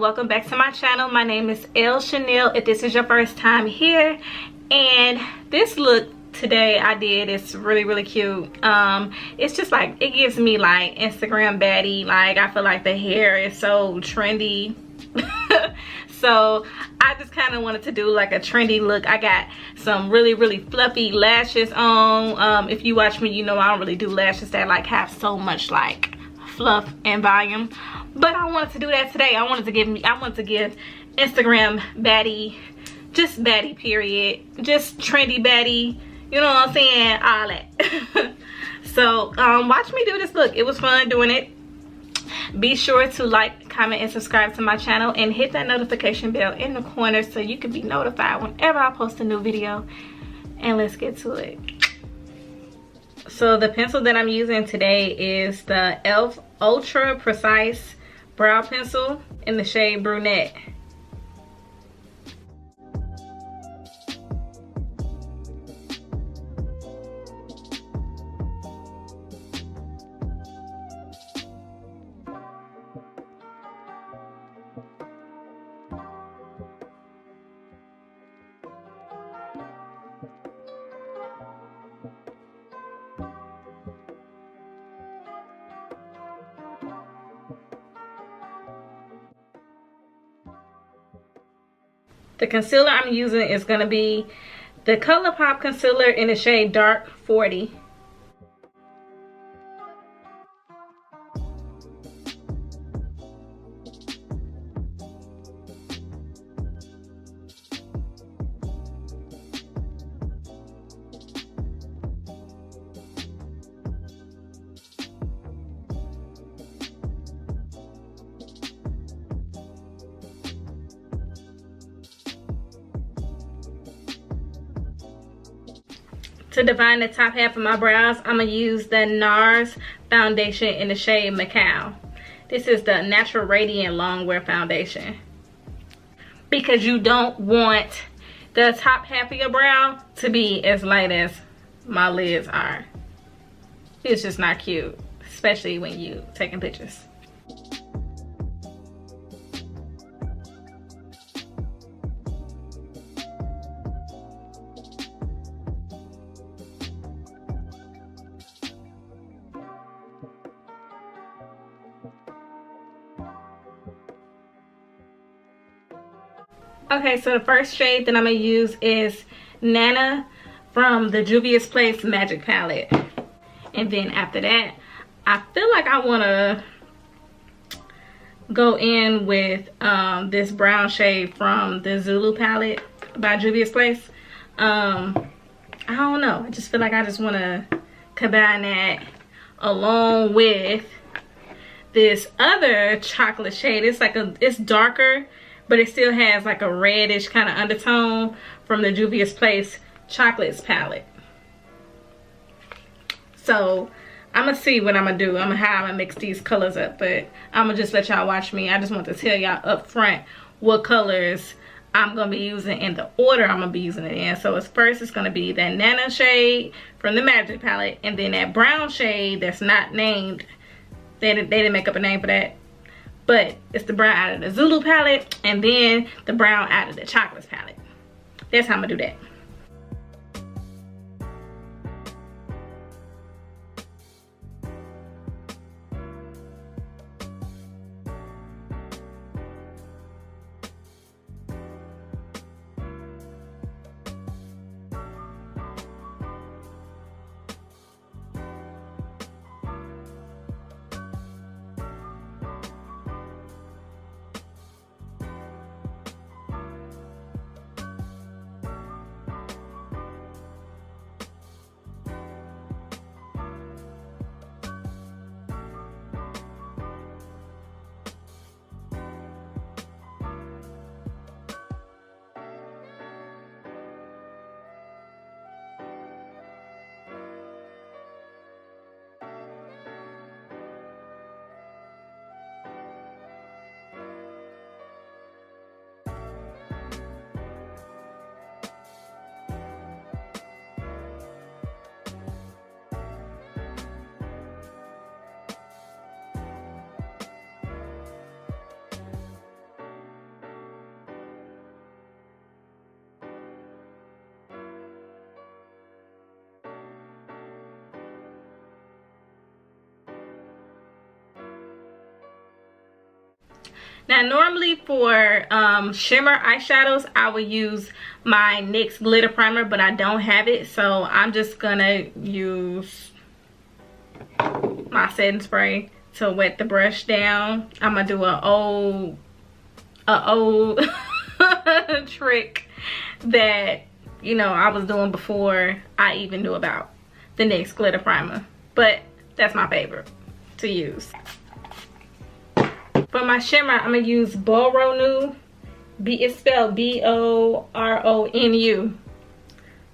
welcome back to my channel. My name is Elle Chanel if this is your first time here. And this look today I did is really cute. It's just like, it gives me like Instagram baddie. Like, I feel like the hair is so trendy. So I just kind of wanted to do like a trendy look. I got some really fluffy lashes on. If you watch me, you know I don't really do lashes that like have so much like fluff and volume, but I wanted to do that today. I wanted to give Instagram baddie, just baddie period, just trendy baddie, you know what I'm saying, all that. So watch me do this look. It was fun doing it. Be sure to like, comment, and subscribe to my channel, and hit that notification bell in the corner so you can be notified whenever I post a new video. And let's get to it. So the pencil that I'm using today is the e.l.f. Ultra Precise Brow Pencil in the shade Brunette. The concealer I'm using is going to be the Colorpop concealer in the shade Dark 40. To define the top half of my brows, I'm going to use the Nars foundation in the shade Mocao. This is the Natural Radiant Longwear foundation. Because you don't want the top half of your brow to be as light as my lids are. It's just not cute, especially when you taking pictures. Okay, so the first shade that I'm going to use is Nana from the Juvias Place Magic Palette. And then after that, I feel like I want to go in with this brown shade from the Zulu palette by Juvias Place. I don't know. I just feel like I just want to combine that along with this other chocolate shade. It's like it's darker, but it still has like a reddish kind of undertone from the Juvias Place Chocolates palette. So I'm gonna see what I'm gonna do. How I'm gonna mix these colors up, but I'm gonna just let y'all watch me. I just want to tell y'all up front what colors I'm gonna be using in the order I'm gonna be using it in. So first it's gonna be that Nana shade from the Magic palette, and then that brown shade that's not named. They didn't make up a name for that. But it's the brown out of the Zulu palette, and then the brown out of the Chocolates palette. That's how I'm gonna do that. Now normally for shimmer eyeshadows, I would use my NYX glitter primer, but I don't have it, so I'm just gonna use my setting spray to wet the brush down. I'm gonna do an old trick that, you know, I was doing before I even knew about the NYX glitter primer, but that's my favorite to use. For my shimmer, I'm gonna use Boronu. It's spelled B-O-R-O-N-U.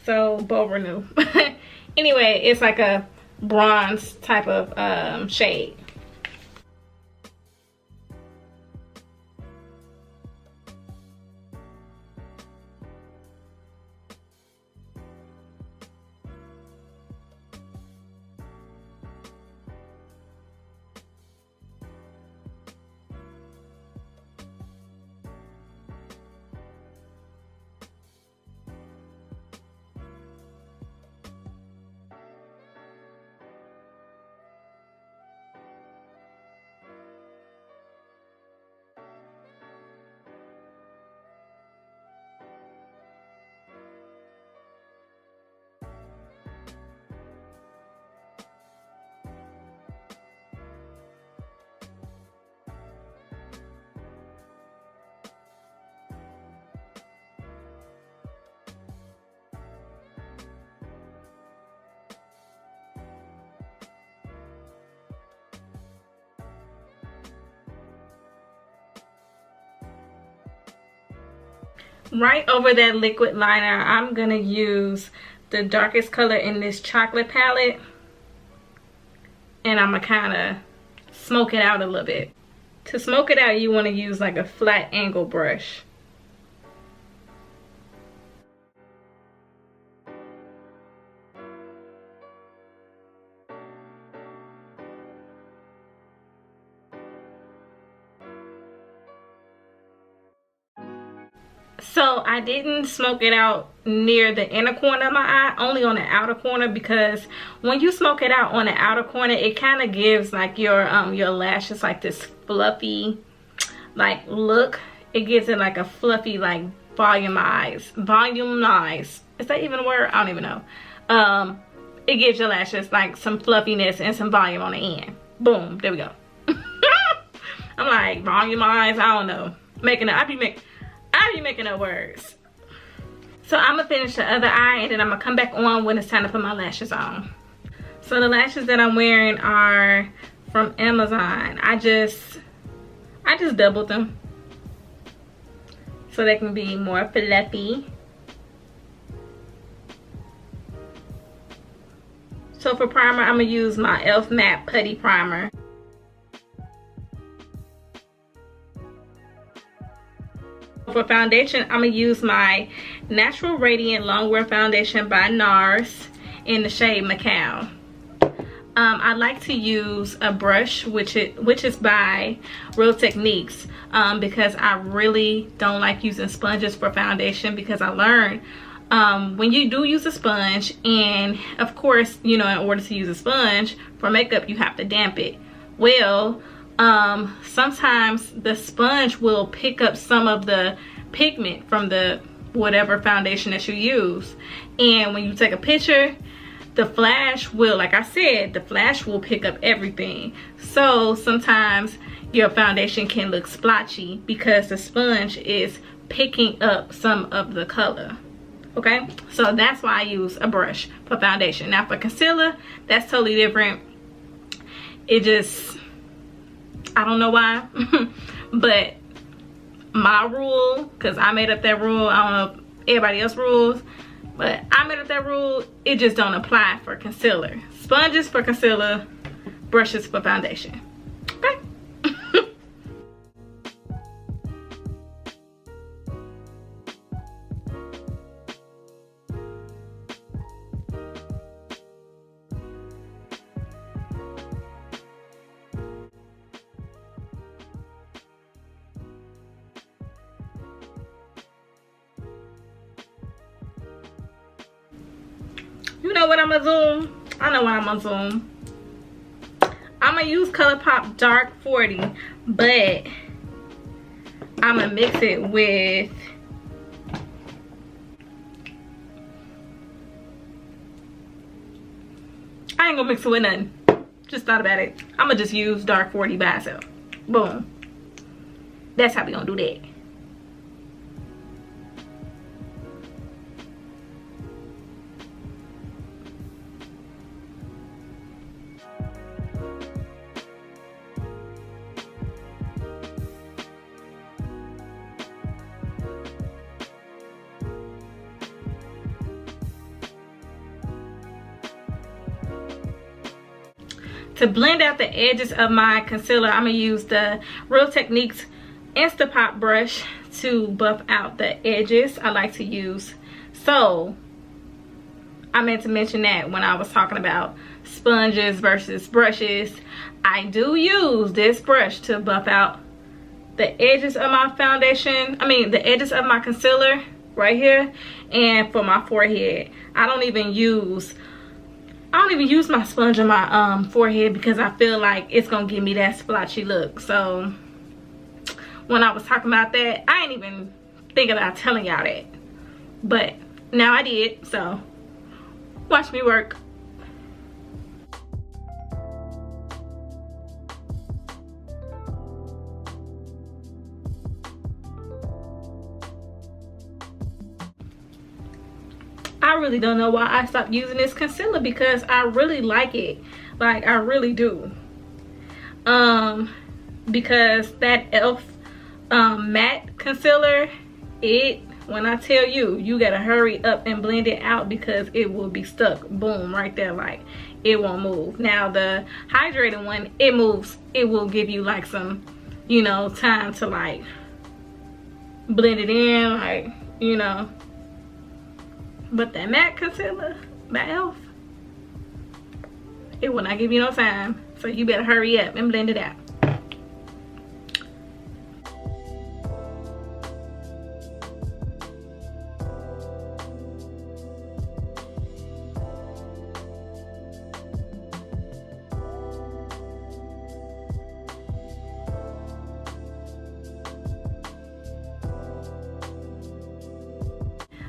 So Boronu. Anyway, it's like a bronze type of shade. Right over that liquid liner, I'm gonna use the darkest color in this chocolate palette, and I'm gonna kind of smoke it out a little bit. To smoke it out, you want to use like a flat angle brush. So I didn't smoke it out near the inner corner of my eye, only on the outer corner, because when you smoke it out on the outer corner, it kind of gives like your lashes like this fluffy like look. It gives it like a fluffy like volumized. Is that even a word? I don't even know. It gives your lashes like some fluffiness and some volume on the end. Boom, there we go. I'm like volumized, I don't know. I be making up words. So I'm gonna finish the other eye, and then I'm gonna come back on when it's time to put my lashes on. So the lashes that I'm wearing are from Amazon. I just doubled them so they can be more fluffy. So for primer, I'm gonna use my e.l.f. matte putty primer. For foundation, I'm gonna use my Nars Radiant Longwear Foundation by Nars in the shade Mocao. I like to use a brush which is by Real Techniques, because I really don't like using sponges for foundation, because I learned when you do use a sponge, and of course, you know, in order to use a sponge for makeup, you have to damp it. Well, sometimes the sponge will pick up some of the pigment from the whatever foundation that you use, and when you take a picture, the flash will, like I said, the flash will pick up everything. So sometimes your foundation can look splotchy because the sponge is picking up some of the color. Okay, so that's why I use a brush for foundation. Now for concealer, that's totally different. It just, I don't know why, but my rule, because I made up that rule, I don't know if everybody else rules, but I made up that rule, it just don't apply for concealer. Sponges for concealer, brushes for foundation. Okay. You know what I'm gonna zoom? I know what I'm gonna zoom. I'm gonna use Colorpop Dark 40, but I'm gonna mix it with I ain't gonna mix it with nothing. Just thought about it. I'm gonna just use Dark 40 by itself. Boom. That's how we gonna do that. To blend out the edges of my concealer, I'm going to use the Real Techniques Instapot brush to buff out the edges. I like to use, so I meant to mention that when I was talking about sponges versus brushes. I do use this brush to buff out the edges of my foundation. I mean, the edges of my concealer right here, and for my forehead. I don't even use my sponge on my forehead because I feel like it's gonna give me that splotchy look. So when I was talking about that, I ain't even thinking about telling y'all that, but now I did. So watch me work. I really don't know why I stopped using this concealer because I really like it. Like, I really do. Because that e.l.f. Matte concealer, when I tell you, you gotta hurry up and blend it out because it will be stuck. Boom, right there. Like, it won't move. Now the hydrated one, it moves. It will give you like some, you know, time to like blend it in, like, you know. But that matte concealer by e.l.f., it will not give you no time. So you better hurry up and blend it out.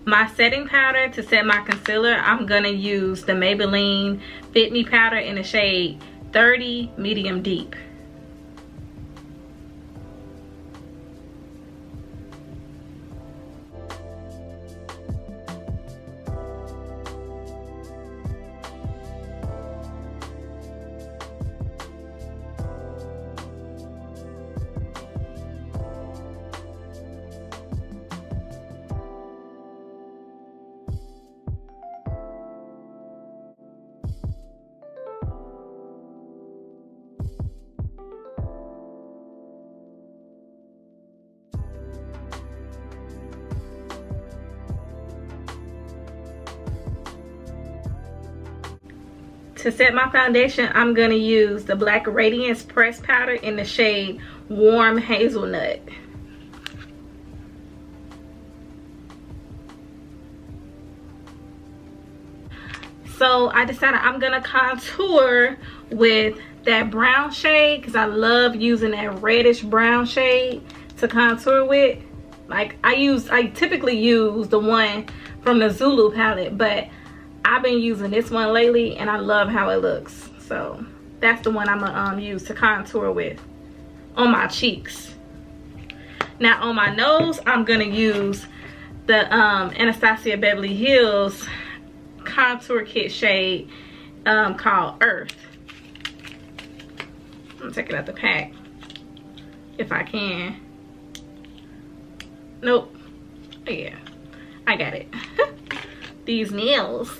My setting powder to set my concealer, I'm gonna use the Maybelline Fit Me powder in the shade 30 Medium Deep. To set my foundation, I'm going to use the Black Radiance Press Powder in the shade Warm Hazelnut. So I decided I'm going to contour with that brown shade because I love using that reddish brown shade to contour with. Like, I typically use the one from the Zulu palette, but I've been using this one lately and I love how it looks. So that's the one I'm gonna use to contour with on my cheeks. Now on my nose, I'm gonna use the Anastasia Beverly Hills contour kit shade called Earth. I'm gonna take it out the pack if I can. Nope. Yeah, I got it. These nails.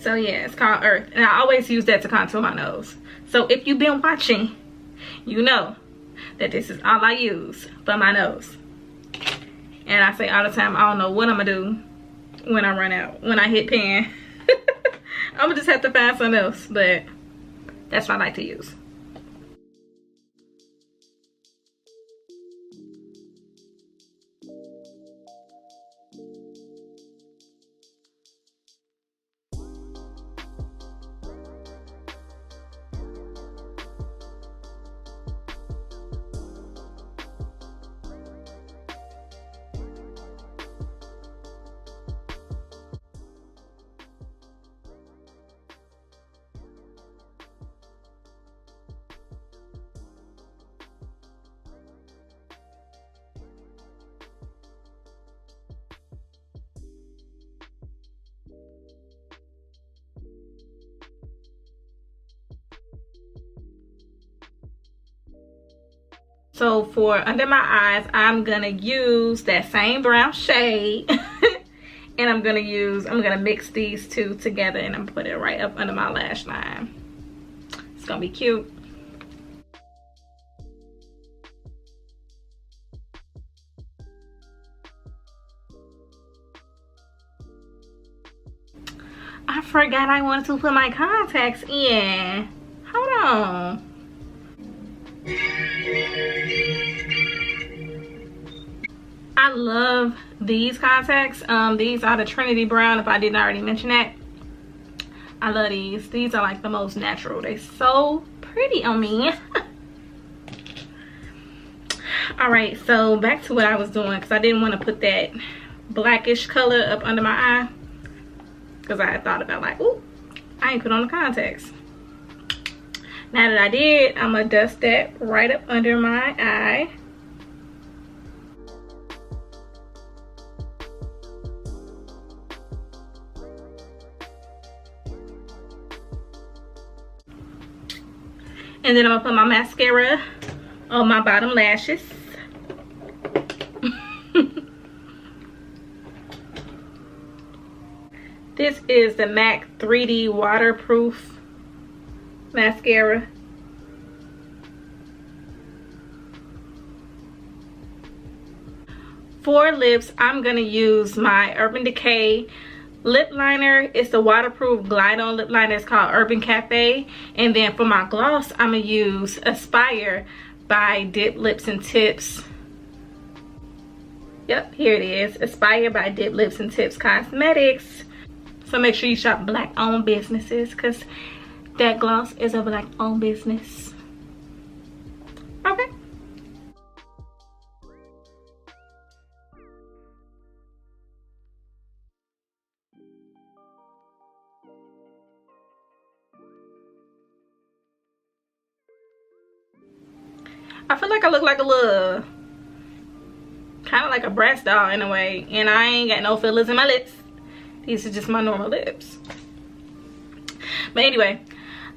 So yeah, it's called Earth, and I always use that to contour my nose. So if you've been watching, you know that this is all I use for my nose. And I say all the time, I don't know what I'm gonna do when I run out, when I hit pan. I'm gonna just have to find something else, but that's what I like to use. So for under my eyes, I'm gonna use that same brown shade. And I'm gonna mix these two together, and I'm gonna put it right up under my lash line. It's gonna be cute. I forgot I wanted to put my contacts in. Hold on. I love these contacts. These are the Trinity Brown, if I didn't already mention that. I love these. These are like the most natural. They're so pretty on me. Alright, so back to what I was doing, because I didn't want to put that blackish color up under my eye. Because I had thought about like, ooh, I ain't put on the contacts. Now that I did, I'm going to dust that right up under my eye. And then I'm going to put my mascara on my bottom lashes. This is the MAC 3D waterproof mascara. For lips, I'm going to use my Urban Decay lip liner. It's the waterproof glide on lip liner. It's called Urban Cafe. And then for my gloss, I'm going to use Aspire by Dip Lips and Tips. Yep, here it is. Aspire by Dip Lips and Tips Cosmetics. So make sure you shop black owned businesses, because that gloss is a black owned business. Okay. I feel like I look like a little, kind of like a Bratz doll in a way, and I ain't got no fillers in my lips. These are just my normal lips. But anyway,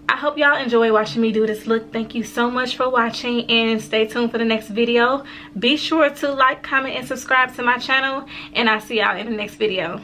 I hope y'all enjoy watching me do this look. Thank you so much for watching, and stay tuned for the next video. Be sure to like, comment, and subscribe to my channel, and I'll see y'all in the next video.